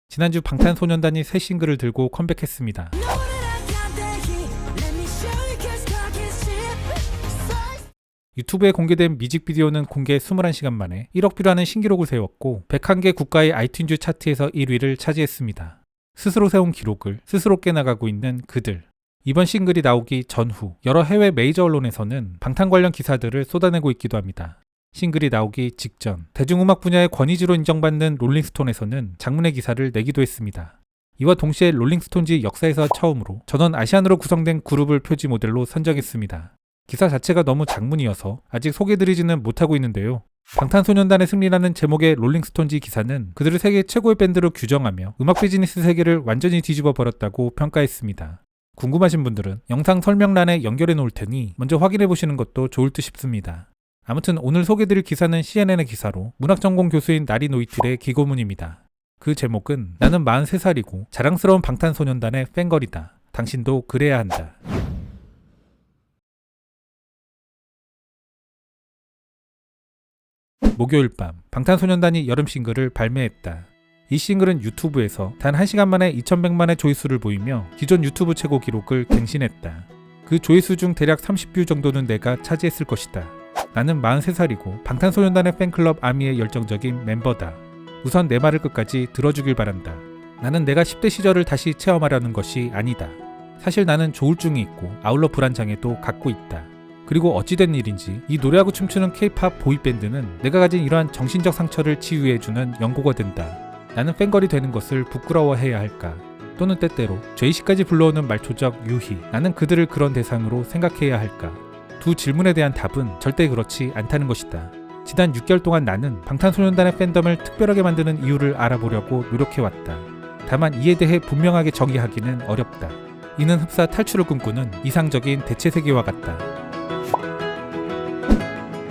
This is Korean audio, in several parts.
지난주 방탄소년단이 새 싱글을 들고 컴백했습니다. 유튜브에 공개된 뮤직비디오는 공개 21시간 만에 1억 뷰라는 신기록을 세웠고 101개 국가의 아이튠즈 차트에서 1위를 차지했습니다. 스스로 세운 기록을 스스로 깨나가고 있는 그들. 이번 싱글이 나오기 전후 여러 해외 메이저 언론에서는 방탄 관련 기사들을 쏟아내고 있기도 합니다. 싱글이 나오기 직전 대중음악 분야의 권위지로 인정받는 롤링스톤에서는 장문의 기사를 내기도 했습니다. 이와 동시에 롤링스톤지 역사에서 처음으로 전원 아시안으로 구성된 그룹을 표지 모델로 선정했습니다. 기사 자체가 너무 장문이어서 아직 소개드리지는 못하고 있는데요. 방탄소년단의 승리라는 제목의 롤링스톤지 기사는 그들을 세계 최고의 밴드로 규정하며 음악 비즈니스 세계를 완전히 뒤집어 버렸다고 평가했습니다. 궁금하신 분들은 영상 설명란에 연결해 놓을 테니 먼저 확인해 보시는 것도 좋을 듯 싶습니다. 아무튼 오늘 소개드릴 기사는 CNN의 기사로 문학전공 교수인 나리 노이틀의 기고문입니다. 그 제목은 나는 43살이고 자랑스러운 방탄소년단의 팬걸이다. 당신도 그래야 한다. 목요일 밤 방탄소년단이 여름 싱글을 발매했다. 이 싱글은 유튜브에서 단 1시간 만에 2100만의 조회수를 보이며 기존 유튜브 최고 기록을 갱신했다. 그 조회수 중 대략 30뷰 정도는 내가 차지했을 것이다. 나는 43살이고 방탄소년단의 팬클럽 아미의 열정적인 멤버다. 우선 내 말을 끝까지 들어주길 바란다. 나는 내가 10대 시절을 다시 체험하려는 것이 아니다. 사실 나는 조울증이 있고 아울러 불안장애도 갖고 있다. 그리고 어찌된 일인지 이 노래하고 춤추는 K-팝 보이밴드는 내가 가진 이러한 정신적 상처를 치유해주는 연고가 된다. 나는 팬걸이 되는 것을 부끄러워해야 할까? 또는 때때로 죄의식까지 불러오는 말초적 유희, 나는 그들을 그런 대상으로 생각해야 할까? 두 질문에 대한 답은 절대 그렇지 않다는 것이다. 지난 6개월 동안 나는 방탄소년단의 팬덤을 특별하게 만드는 이유를 알아보려고 노력해왔다. 다만 이에 대해 분명하게 정의하기는 어렵다. 이는 흡사 탈출을 꿈꾸는 이상적인 대체세계와 같다.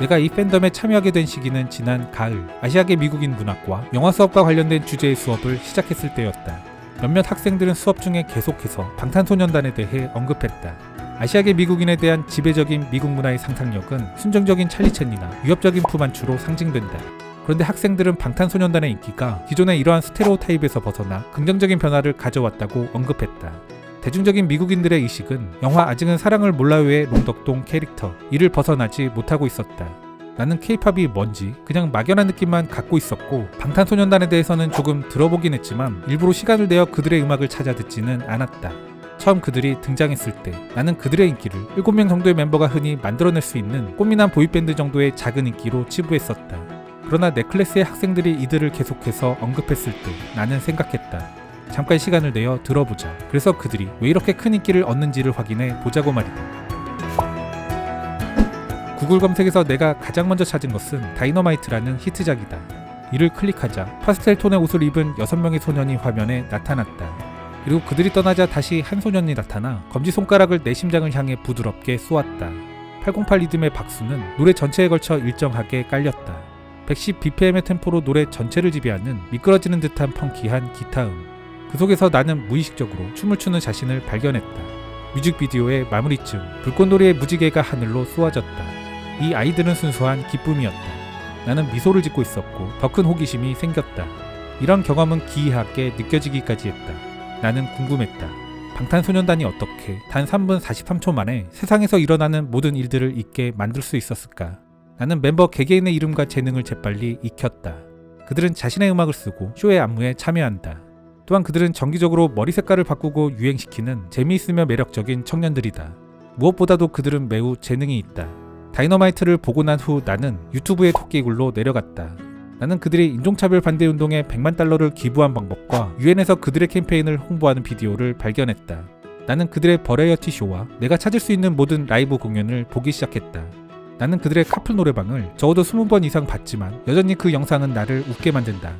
내가 이 팬덤에 참여하게 된 시기는 지난 가을 아시아계 미국인 문학과 영화 수업과 관련된 주제의 수업을 시작했을 때였다. 몇몇 학생들은 수업 중에 계속해서 방탄소년단에 대해 언급했다. 아시아계 미국인에 대한 지배적인 미국 문화의 상상력은 순정적인 찰리 챈이나 위협적인 푸만추로 상징된다. 그런데 학생들은 방탄소년단의 인기가 기존의 이러한 스테레오타입에서 벗어나 긍정적인 변화를 가져왔다고 언급했다. 대중적인 미국인들의 의식은 영화 아직은 사랑을 몰라요의 롱덕동 캐릭터 이를 벗어나지 못하고 있었다. 나는 K-팝이 뭔지 그냥 막연한 느낌만 갖고 있었고 방탄소년단에 대해서는 조금 들어보긴 했지만 일부러 시간을 내어 그들의 음악을 찾아 듣지는 않았다. 처음 그들이 등장했을 때 나는 그들의 인기를 7명 정도의 멤버가 흔히 만들어낼 수 있는 꽃미남 보이밴드 정도의 작은 인기로 치부했었다. 그러나 내 클래스의 학생들이 이들을 계속해서 언급했을 때 나는 생각했다. 잠깐 시간을 내어 들어보자. 그래서 그들이 왜 이렇게 큰 인기를 얻는지를 확인해 보자고 말이다. 구글 검색에서 내가 가장 먼저 찾은 것은 다이너마이트라는 히트작이다. 이를 클릭하자 파스텔 톤의 옷을 입은 6명의 소년이 화면에 나타났다. 그리고 그들이 떠나자 다시 한 소년이 나타나 검지손가락을 내 심장을 향해 부드럽게 쏘았다. 808 리듬의 박수는 노래 전체에 걸쳐 일정하게 깔렸다. 110bpm의 템포로 노래 전체를 지배하는 미끄러지는 듯한 펑키한 기타음. 그 속에서 나는 무의식적으로 춤을 추는 자신을 발견했다. 뮤직비디오의 마무리쯤 불꽃놀이의 무지개가 하늘로 쏘아졌다. 이 아이들은 순수한 기쁨이었다. 나는 미소를 짓고 있었고 더 큰 호기심이 생겼다. 이런 경험은 기이하게 느껴지기까지 했다. 나는 궁금했다. 방탄소년단이 어떻게 단 3분 43초 만에 세상에서 일어나는 모든 일들을 잊게 만들 수 있었을까? 나는 멤버 개개인의 이름과 재능을 재빨리 익혔다. 그들은 자신의 음악을 쓰고 쇼의 안무에 참여한다. 또한 그들은 정기적으로 머리 색깔을 바꾸고 유행시키는 재미있으며 매력적인 청년들이다. 무엇보다도 그들은 매우 재능이 있다. 다이너마이트를 보고 난 후 나는 유튜브의 토끼굴로 내려갔다. 나는 그들이 인종차별 반대 운동에 $1,000,000를 기부한 방법과 유엔에서 그들의 캠페인을 홍보하는 비디오를 발견했다. 나는 그들의 버라이어티 쇼와 내가 찾을 수 있는 모든 라이브 공연을 보기 시작했다. 나는 그들의 카풀 노래방을 적어도 20번 이상 봤지만 여전히 그 영상은 나를 웃게 만든다.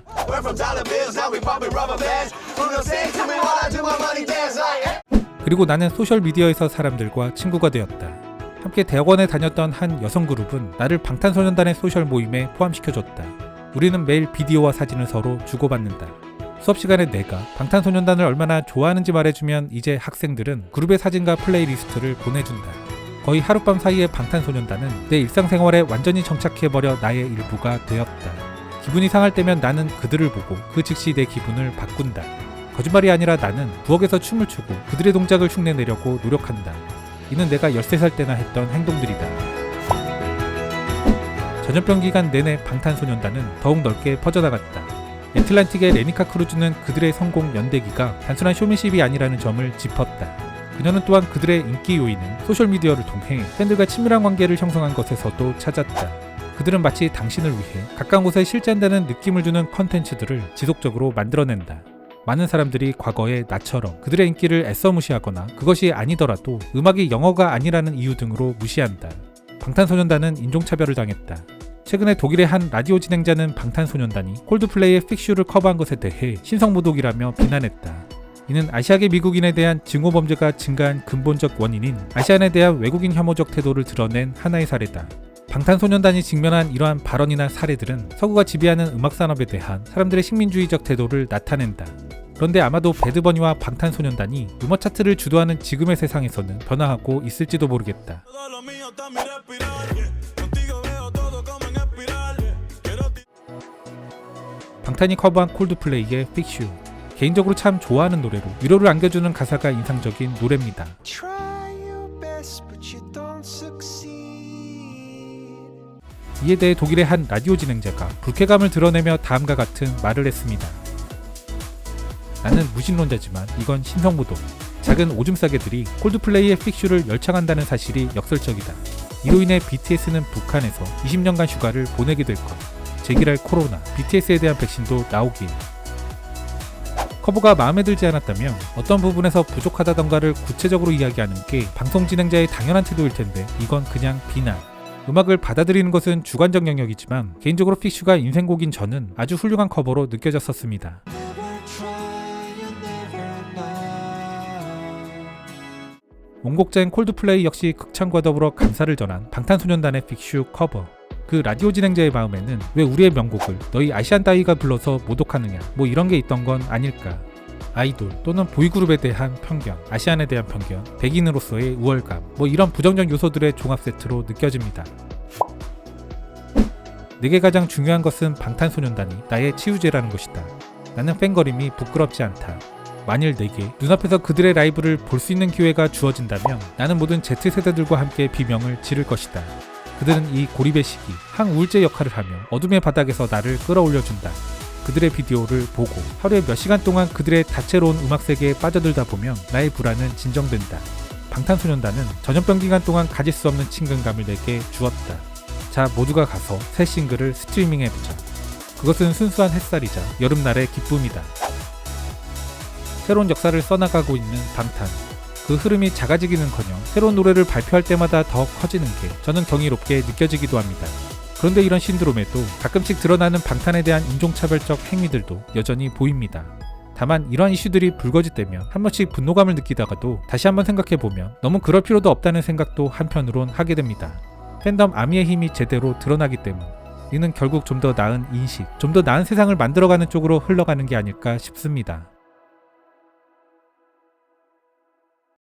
그리고 나는 소셜미디어에서 사람들과 친구가 되었다. 함께 대학원에 다녔던 한 여성 그룹은 나를 방탄소년단의 소셜 모임에 포함시켜줬다. 우리는 매일 비디오와 사진을 서로 주고받는다. 수업 시간에 내가 방탄소년단을 얼마나 좋아하는지 말해주면 이제 학생들은 그룹의 사진과 플레이리스트를 보내준다. 거의 하룻밤 사이에 방탄소년단은 내 일상생활에 완전히 정착해버려 나의 일부가 되었다. 기분이 상할 때면 나는 그들을 보고 그 즉시 내 기분을 바꾼다. 거짓말이 아니라 나는 부엌에서 춤을 추고 그들의 동작을 흉내내려고 노력한다. 이는 내가 13살 때나 했던 행동들이다. 전염병 기간 내내 방탄소년단은 더욱 넓게 퍼져나갔다. 애틀란틱의 레니카 크루즈는 그들의 성공 연대기가 단순한 쇼맨십이 아니라는 점을 짚었다. 그녀는 또한 그들의 인기 요인은 소셜미디어를 통해 팬들과 친밀한 관계를 형성한 것에서도 찾았다. 그들은 마치 당신을 위해 가까운 곳에 실제한다는 느낌을 주는 컨텐츠들을 지속적으로 만들어낸다. 많은 사람들이 과거의 나처럼 그들의 인기를 애써 무시하거나 그것이 아니더라도 음악이 영어가 아니라는 이유 등으로 무시한다. 방탄소년단은 인종차별을 당했다. 최근에 독일의 한 라디오 진행자는 방탄소년단이 콜드플레이의 픽슈를 커버한 것에 대해 신성모독이라며 비난했다. 이는 아시아계 미국인에 대한 증오 범죄가 증가한 근본적 원인인 아시안에 대한 외국인 혐오적 태도를 드러낸 하나의 사례다. 방탄소년단이 직면한 이러한 발언이나 사례들은 서구가 지배하는 음악산업에 대한 사람들의 식민주의적 태도를 나타낸다. 그런데 아마도 배드버니와 방탄소년단이 음악 차트를 주도하는 지금의 세상에서는 변화하고 있을지도 모르겠다. 방탄이 커버한 콜드플레이의 픽슈. 개인적으로 참 좋아하는 노래로 위로를 안겨주는 가사가 인상적인 노래입니다. 이에 대해 독일의 한 라디오 진행자가 불쾌감을 드러내며 다음과 같은 말을 했습니다. 나는 무신론자지만 이건 신성모독. 작은 오줌 싸개들이 콜드플레이의 픽슈를 열창한다는 사실이 역설적이다. 이로 인해 BTS는 북한에서 20년간 휴가를 보내게 될 것. 제기랄 코로나, BTS에 대한 백신도 나오기에. 커버가 마음에 들지 않았다면 어떤 부분에서 부족하다던가를 구체적으로 이야기하는 게 방송 진행자의 당연한 태도일 텐데 이건 그냥 비난. 음악을 받아들이는 것은 주관적 영역이지만 개인적으로 픽슈가 인생곡인 저는 아주 훌륭한 커버로 느껴졌었습니다. 원곡자인 콜드플레이 역시 극찬과 더불어 감사를 전한 방탄소년단의 픽슈 커버. 그 라디오 진행자의 마음에는 왜 우리의 명곡을 너희 아시안 따위가 불러서 모독하느냐 뭐 이런 게 있던 건 아닐까. 아이돌 또는 보이그룹에 대한 편견, 아시안에 대한 편견, 백인으로서의 우월감 뭐 이런 부정적 요소들의 종합 세트로 느껴집니다. 내게 가장 중요한 것은 방탄소년단이 나의 치유제라는 것이다. 나는 팬거림이 부끄럽지 않다. 만일 내게 눈앞에서 그들의 라이브를 볼 수 있는 기회가 주어진다면 나는 모든 Z세대들과 함께 비명을 지를 것이다. 그들은 이 고립의 시기, 항우울제 역할을 하며 어둠의 바닥에서 나를 끌어올려준다. 그들의 비디오를 보고 하루에 몇 시간 동안 그들의 다채로운 음악 세계에 빠져들다 보면 나의 불안은 진정된다. 방탄소년단은 전염병 기간 동안 가질 수 없는 친근감을 내게 주었다. 자, 모두가 가서 새 싱글을 스트리밍해보자. 그것은 순수한 햇살이자 여름날의 기쁨이다. 새로운 역사를 써나가고 있는 방탄. 그 흐름이 작아지기는커녕 새로운 노래를 발표할 때마다 더 커지는 게 저는 경이롭게 느껴지기도 합니다. 그런데 이런 신드롬에도 가끔씩 드러나는 방탄에 대한 인종차별적 행위들도 여전히 보입니다. 다만 이러한 이슈들이 불거지되면 한 번씩 분노감을 느끼다가도 다시 한번 생각해보면 너무 그럴 필요도 없다는 생각도 한편으론 하게 됩니다. 팬덤 아미의 힘이 제대로 드러나기 때문. 이는 결국 좀 더 나은 인식, 좀 더 나은 세상을 만들어가는 쪽으로 흘러가는 게 아닐까 싶습니다.